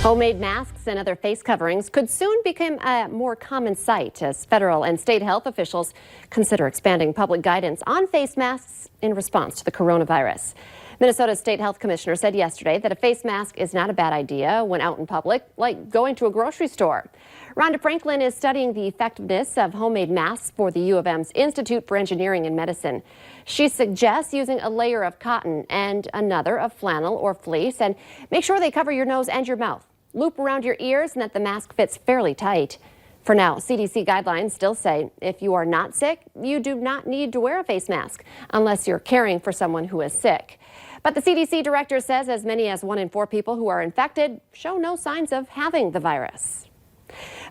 Homemade masks and other face coverings could soon become a more common sight as federal and state health officials consider expanding public guidance on face masks in response to the coronavirus. Minnesota's state health commissioner said yesterday that a face mask is not a bad idea when out in public, like going to a grocery store. Rhonda Franklin is studying the effectiveness of homemade masks for the U of M's Institute for Engineering and Medicine. She suggests using a layer of cotton and another of flannel or fleece, and make sure they cover your nose and your mouth. Loop around your ears and that the mask fits fairly tight. For now, CDC guidelines still say if you are not sick, you do not need to wear a face mask unless you're caring for someone who is sick. But the CDC director says as many as 1 in 4 people who are infected show no signs of having the virus.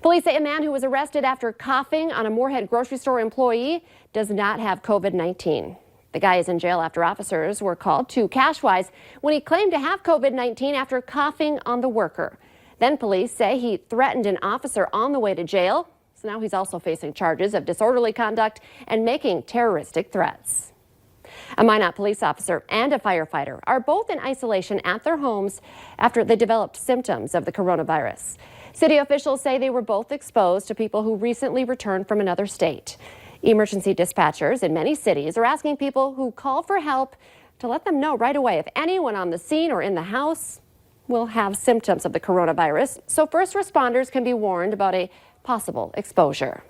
Police say a man who was arrested after coughing on a Moorhead grocery store employee does not have COVID-19. The guy is in jail after officers were called to Cashwise when he claimed to have COVID-19 after coughing on the worker. Then police say he threatened an officer on the way to jail. So now he's also facing charges of disorderly conduct and making terroristic threats. A Minot police officer and a firefighter are both in isolation at their homes after they developed symptoms of the coronavirus. City officials say they were both exposed to people who recently returned from another state. Emergency dispatchers in many cities are asking people who call for help to let them know right away if anyone on the scene or in the house will have symptoms of the coronavirus, so first responders can be warned about a possible exposure.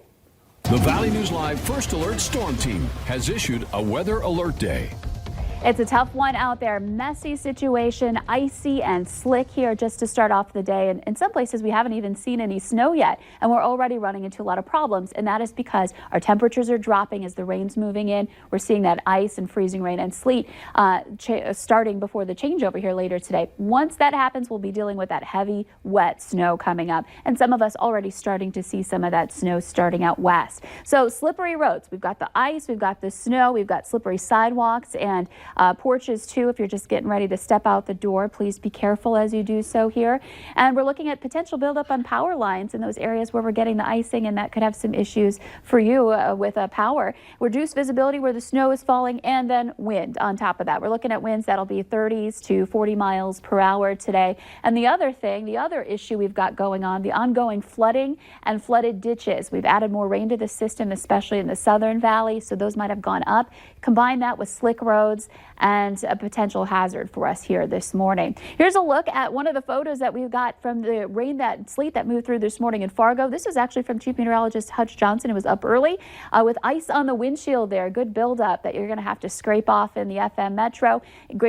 The Valley News Live First Alert Storm Team has issued a weather alert day. It's a tough one out there. Messy situation, icy and slick here just to start off the day. And in some places we haven't even seen any snow yet. And we're already running into a lot of problems. And that is because our temperatures are dropping as the rain's moving in. We're seeing that ice and freezing rain and sleet starting before the changeover here later today. Once that happens, we'll be dealing with that heavy, wet snow coming up. And some of us already starting to see some of that snow starting out west. So slippery roads. We've got the ice, we've got the snow, we've got slippery sidewalks and porches too. If you're just getting ready to step out the door, please be careful as you do so here. And we're looking at potential buildup on power lines in those areas where we're getting the icing, and that could have some issues for you with power. Reduced visibility where the snow is falling, and then wind on top of that. We're looking at winds that'll be 30s to 40 miles per hour today. And the other issue we've got going on, the ongoing flooding and flooded ditches. We've added more rain to the system, especially in the southern valley, so those might have gone up. Combine that with slick roads and a potential hazard for us here this morning. Here's a look at one of the photos that we've got from the rain, that sleet that moved through this morning in Fargo. This is actually from Chief Meteorologist Hutch Johnson. It was up early with ice on the windshield there. Good buildup that you're going to have to scrape off in the FM Metro.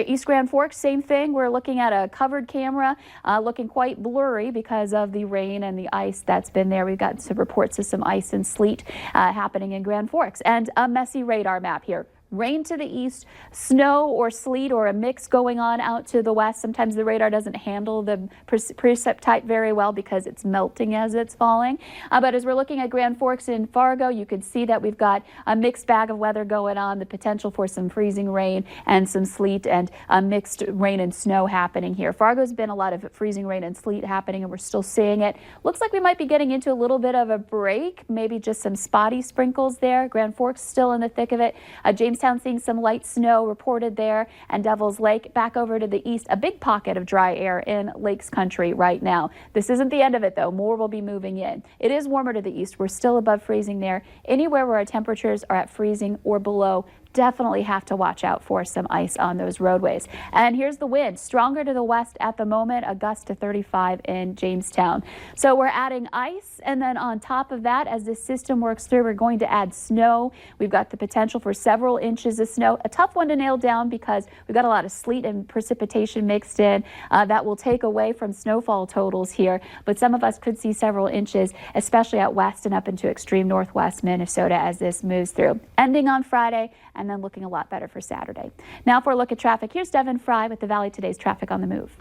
East Grand Forks, same thing. We're looking at a covered camera looking quite blurry because of the rain and the ice that's been there. We've got some reports of some ice and sleet happening in Grand Forks, and a messy radar map here. Rain to the east, snow or sleet or a mix going on out to the west. Sometimes the radar doesn't handle the precip type very well because it's melting as it's falling. But as we're looking at Grand Forks in Fargo, you can see that we've got a mixed bag of weather going on, the potential for some freezing rain and some sleet and mixed rain and snow happening here. Fargo's been a lot of freezing rain and sleet happening, and we're still seeing it. Looks like we might be getting into a little bit of a break, maybe just some spotty sprinkles there. Grand Forks still in the thick of it. Jamestown seeing some light snow reported there, and Devil's Lake back over to the east, a big pocket of dry air in Lakes Country right now. This isn't the end of it though. More will be moving in. It is warmer to the east. We're still above freezing there. Anywhere where our temperatures are at freezing or below, definitely have to watch out for some ice on those roadways. And here's the wind, stronger to the west at the moment, a gust to 35 in Jamestown. So we're adding ice, and then on top of that, as this system works through, we're going to add snow. We've got the potential for several inches of snow, a tough one to nail down because we've got a lot of sleet and precipitation mixed in. That will take away from snowfall totals here, but some of us could see several inches, especially out west and up into extreme northwest Minnesota as this moves through. Ending on Friday, and then looking a lot better for Saturday. Now for a look at traffic, here's Devin Fry with the Valley Today's Traffic on the Move.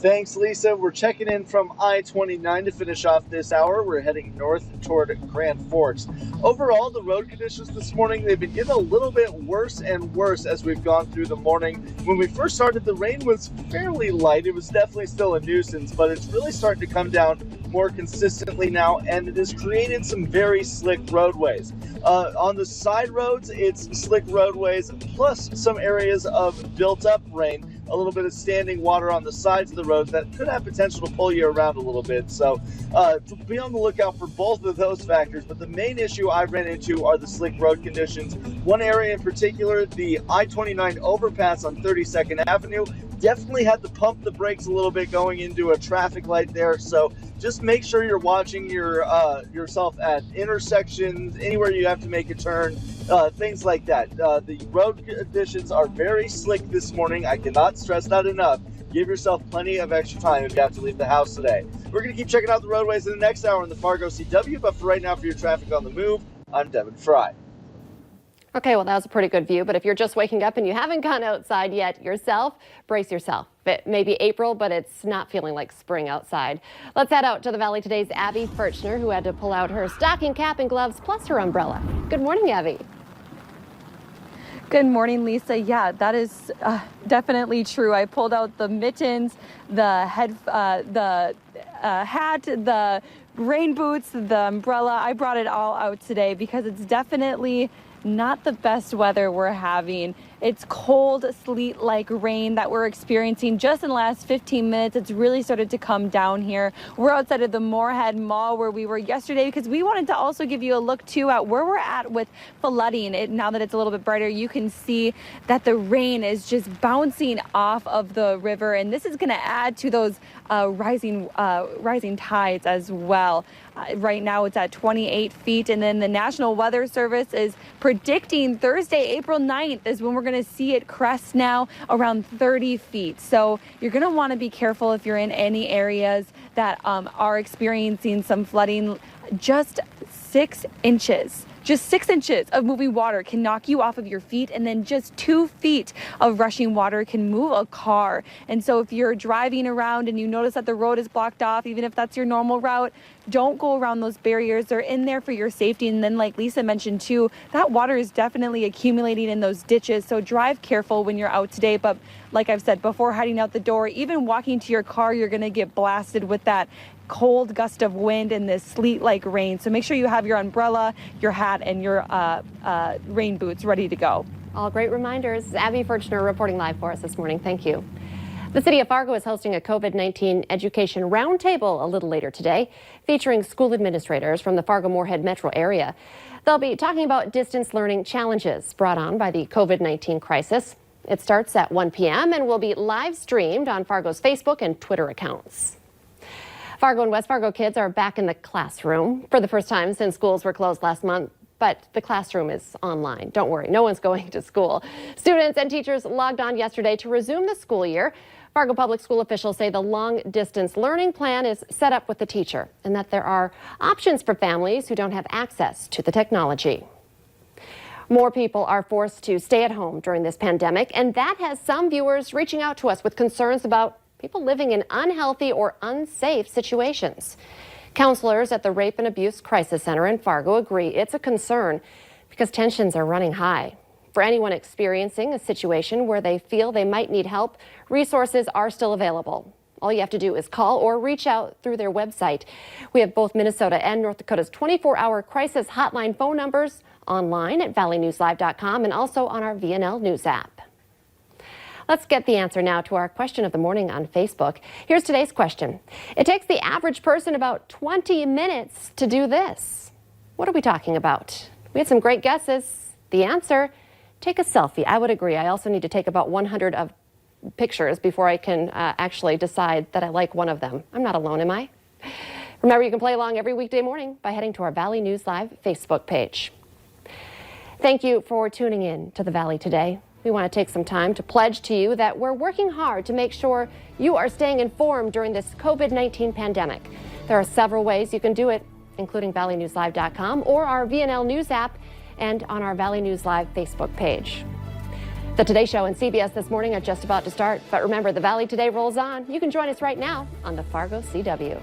Thanks, Lisa. We're checking in from I-29 to finish off this hour. We're heading north toward Grand Forks. Overall, the road conditions this morning, they've been getting a little bit worse and worse as we've gone through the morning. When we first started, the rain was fairly light. It was definitely still a nuisance, but it's really starting to come down more consistently now, and it has created some very slick roadways. On the side roads, it's slick roadways plus some areas of built up rain. a little bit of standing water on the sides of the road that could have potential to pull you around a little bit. So be on the lookout for both of those factors. But the main issue I ran into are the slick road conditions. One area in particular, the I-29 overpass on 32nd Avenue, definitely had to pump the brakes a little bit going into a traffic light there. So just make sure you're watching yourself at intersections, anywhere you have to make a turn, things like that. The road conditions are very slick this morning. I cannot stress that enough. Give yourself plenty of extra time if you have to leave the house today. We're going to keep checking out the roadways in the next hour in the Fargo CW, but for right now, for your traffic on the move, I'm Devin Fry. Okay, well, that was a pretty good view, but if you're just waking up and you haven't gone outside yet yourself, brace yourself. It may be April, but it's not feeling like spring outside. Let's head out to the Valley Today's Abby Furchner, who had to pull out her stocking cap and gloves plus her umbrella. Good morning, Abby. Good morning, Lisa. Yeah, that is definitely true. I pulled out the mittens, the hat, the rain boots, the umbrella. I brought it all out today because it's definitely not the best weather we're having. It's cold, sleet-like rain that we're experiencing just in the last 15 minutes. It's really started to come down here. We're outside of the Moorhead Mall where we were yesterday because we wanted to also give you a look too at where we're at with flooding. Now that it's a little bit brighter, you can see that the rain is just bouncing off of the river, and this is going to add to those rising tides as well. Right now it's at 28 feet, and then the National Weather Service is predicting Thursday, April 9th is when we're going to see it crest now around 30 feet. So you're going to want to be careful if you're in any areas that are experiencing some flooding. Just 6 inches. Just 6 inches of moving water can knock you off of your feet, and then just 2 feet of rushing water can move a car. And so if you're driving around and you notice that the road is blocked off, even if that's your normal route, don't go around those barriers. They're in there for your safety. And then, like Lisa mentioned too, that water is definitely accumulating in those ditches. So drive careful when you're out today. But like I've said, before heading out the door, even walking to your car, you're going to get blasted with that cold gust of wind and this sleet-like rain. So make sure you have your umbrella, your hat, and your rain boots ready to go. All great reminders. Abby Furchner reporting live for us this morning. Thank you. The city of Fargo is hosting a COVID-19 education roundtable a little later today, featuring school administrators from the Fargo-Moorhead metro area. They'll be talking about distance learning challenges brought on by the COVID-19 crisis. It starts at 1 p.m. and will be live streamed on Fargo's Facebook and Twitter accounts. Fargo and West Fargo kids are back in the classroom for the first time since schools were closed last month. But the classroom is online. Don't worry, no one's going to school. Students and teachers logged on yesterday to resume the school year. Fargo Public School officials say the long-distance learning plan is set up with the teacher and that there are options for families who don't have access to the technology. More people are forced to stay at home during this pandemic, and that has some viewers reaching out to us with concerns about people living in unhealthy or unsafe situations. Counselors at the Rape and Abuse Crisis Center in Fargo agree it's a concern because tensions are running high. For anyone experiencing a situation where they feel they might need help, resources are still available. All you have to do is call or reach out through their website. We have both Minnesota and North Dakota's 24-hour crisis hotline phone numbers online at valleynewslive.com and also on our VNL News app. Let's get the answer now to our question of the morning on Facebook. Here's today's question. It takes the average person about 20 minutes to do this. What are we talking about? We had some great guesses. The answer, take a selfie. I would agree. I also need to take about 100 of pictures before I can actually decide that I like one of them. I'm not alone, am I? Remember, you can play along every weekday morning by heading to our Valley News Live Facebook page. Thank you for tuning in to the Valley today. We want to take some time to pledge to you that we're working hard to make sure you are staying informed during this COVID-19 pandemic. There are several ways you can do it, including valleynewslive.com or our VNL News app and on our Valley News Live Facebook page. The Today Show and CBS This Morning are just about to start, but remember, the Valley Today rolls on. You can join us right now on the Fargo CW.